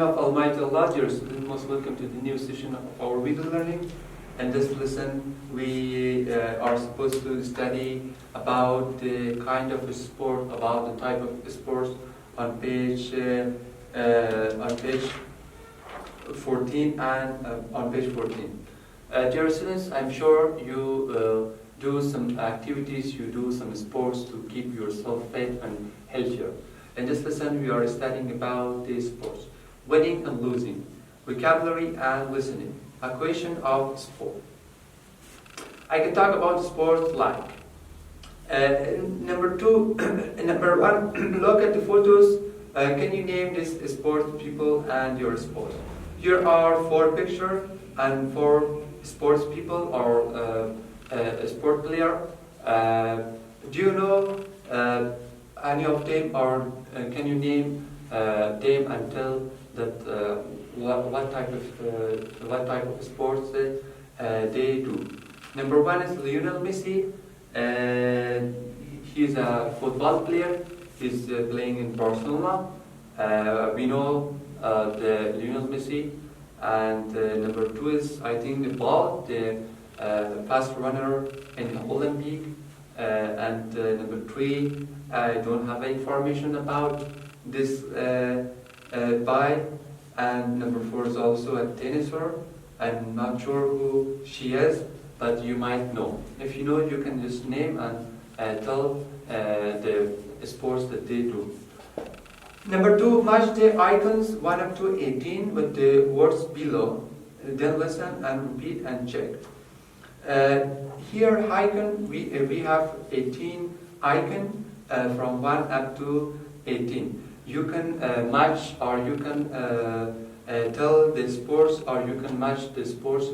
name of Almighty Allah, dear students, most welcome to the new session of our video learning. In this lesson, we are supposed to study about the kind of sport, about the type of sports on page 14 and on page 14. Dear students, I'm sure you do some activities, you do some sports to keep yourself fit and healthier. In this lesson, we are studying about the sports, winning and losing, vocabulary and listening, a question of sport. I can talk about sports like number one. Look at the photos. Can you name this sports people and your sport? Here are 4 pictures and 4 sports people or a sport player. Do you know any of them, or can you name them and tell that what type of sports they do? Number 1 is Lionel Messi. He's a football player. He's playing in Barcelona. We know the Lionel Messi. And number 2 is, I think, the ball, the fast runner in the Olympic. And number 3, I don't have information about this guy. And number 4 is also a tenniser. I'm not sure who she is, but you might know. If you know, you can just name and tell the sports that they do. Number 2, match the icons 1 up to 18 with the words below. Then listen and repeat and check. Here icon, we have 18 icon from 1 up to 18. You can match, or you can tell the sports, or you can match the sports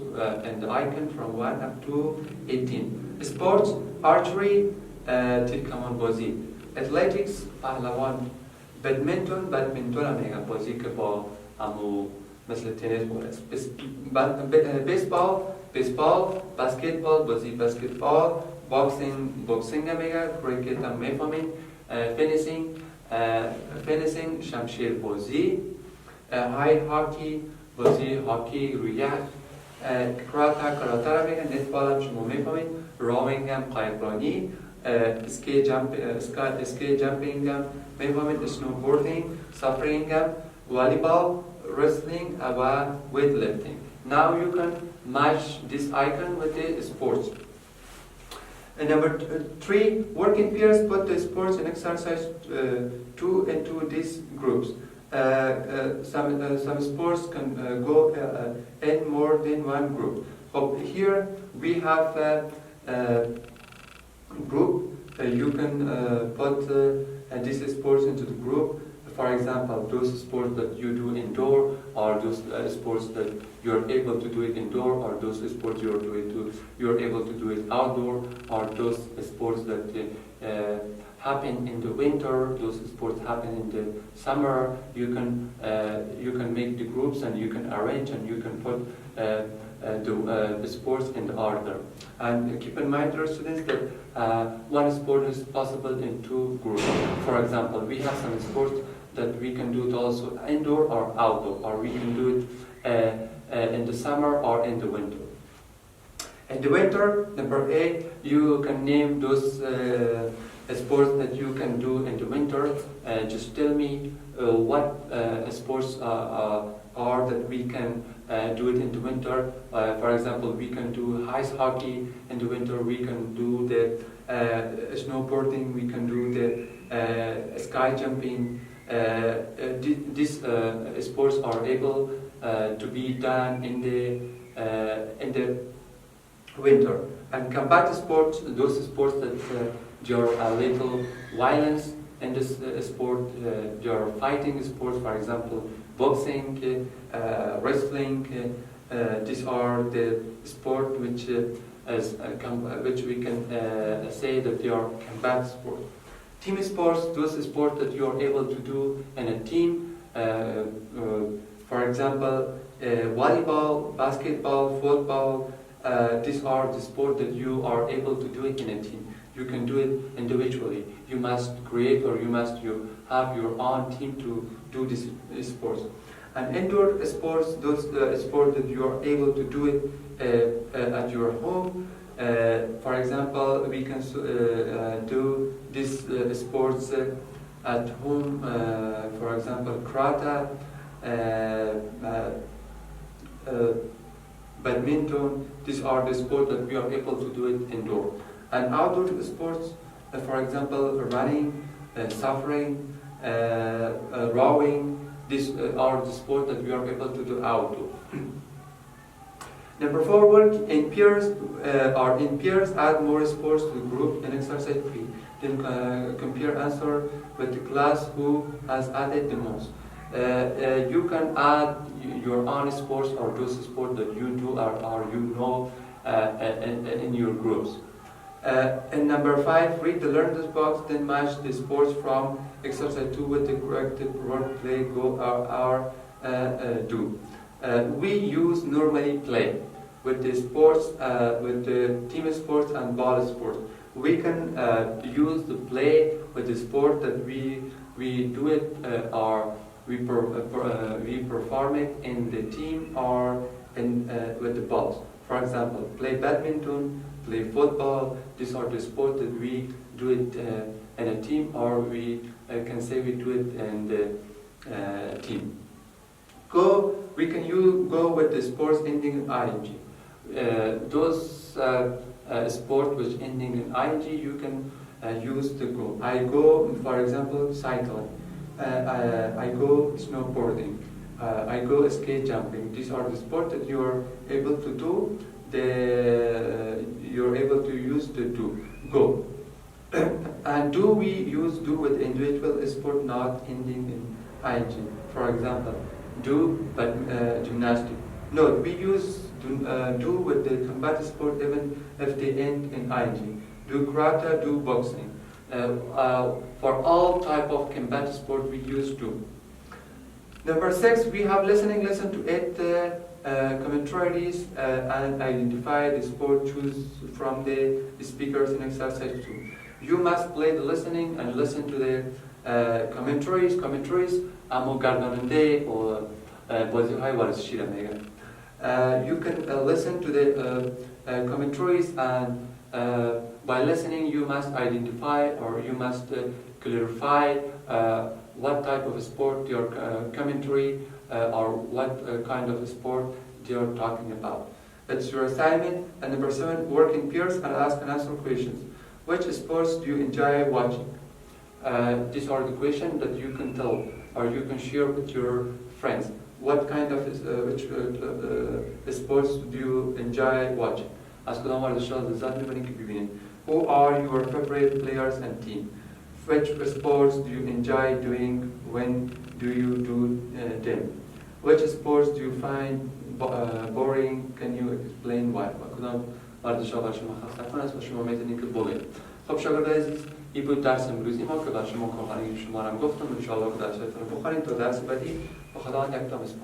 and the icon from 1 up to 18. Sports, archery, تلكمان بازی. Athletics، پهلوان. بدمنتون هم بازی که با همو مثل تنیس بوده. بیسبال، بسکتبال، بازی بسکتبال، بوکسینگ هم میگه، کریکت هم میفهمین، فینیسینگ، شمشیر بازی، های هاکی، بازی هاکی رویت، کراتر میگه، نتبال هم شما میفهمین، راوینگ هم قایقرانی، اسکی جمپینگ هم میفهمین، سنوبوردینگ، سافرینگ هم، والیبال، wrestling و weightlifting. Now you can match this icon with the sports. And number 3, work in pairs, put the sports and exercise 2 into these groups. Some sports can go in more than one group. But here we have a group. You can put these sports into the group. For example, those sports that you do indoor, or those sports that you're able to do it indoor, or those sports you're able to do it outdoor, or those sports that happen in the winter, those sports happen in the summer. You can make the groups, and you can arrange, and you can put the sports in the order. And keep in mind, dear students, that one sport is possible in 2 groups. For example, we have some sports that we can do it also indoor or outdoor, or we can do it in the summer or in the winter. In the winter, number 8, you can name those sports that you can do in the winter. Just tell me what sports are that we can do it in the winter. For example, we can do ice hockey in the winter, we can do the snowboarding, we can do the sky jumping. These sports are able to be done in the winter. And combat sports, those sports that there are a little violence in this sport, there are fighting sports, for example, boxing, wrestling. These are the sport which we can say that they are combat sports. Team sports, those sports that you are able to do in a team. For example, volleyball, basketball, football. These are the sports that you are able to do it in a team. You can do it individually. You must create, or you have your own team to do these sports. And indoor sports, those sports that you are able to do it at your home. For example, we can do these sports at home. For example, karate, badminton. These are the sports that we are able to do it indoor. And outdoor sports, for example, running, suffering, rowing. These are the sports that we are able to do outdoor. Number 4, work in pairs or in pairs add more sports to the group in exercise 3. Then compare answer with the class who has added the most. You can add your own sports or those sports that you do or you know in your groups. And number 5, read the learner's box, then match the sports from exercise 2 with the corrected word play, go, or do. We use normally play with the sports, with the team sports and ball sports. We can use the play with the sport that we do it or we perform it in the team or in with the balls. For example, play badminton, play football. These are the sports that we do it in a team, or we can say we do it in the team. We can go with the sports ending in ing. Those sports which ending in ing, you can use the go. I go, for example, cycling. I go snowboarding. I go skate jumping. These are the sports that you are able to do. You're able to use the do. Go. And do we use do with individual sport not ending in ing? For example, do but gymnastics. No, we use do with the combat sport even if they end in ing. Do karate, do boxing. For all type of combat sport we use do. Number 6, we have listening. Listen to it, commentaries, and identify the sport. Choose from the speakers in exercise 2. You must play the listening and listen to the commentaries. اما گرداننده و بازی‌های ورزشی را میگن. You can listen to the commentaries, and by listening you must identify or you must clarify what type of sport your commentary or what kind of sport they are talking about. It's your assignment. And number 7, work in pairs and ask and answer questions. Which sports do you enjoy watching? These are the questions that you can tell or you can share with your friends. What kind of sports do you enjoy watching? از کدام ورزش‌ها لذت می‌برید که ببینید. Who are your favorite players and team? Which sports do you enjoy doing? When do you do them? Which sports do you find boring? Can you explain why? کدام ورزش‌ها برای شما خسته است و شما می‌دونید که بگید. خب شاگردان عزیز، این بود درس امروزی ما که بر شما کارخانه شما را گفتم. ان شاء الله که درس‌هاتون رو بخونید تا درس بعدی. با خدا یک تا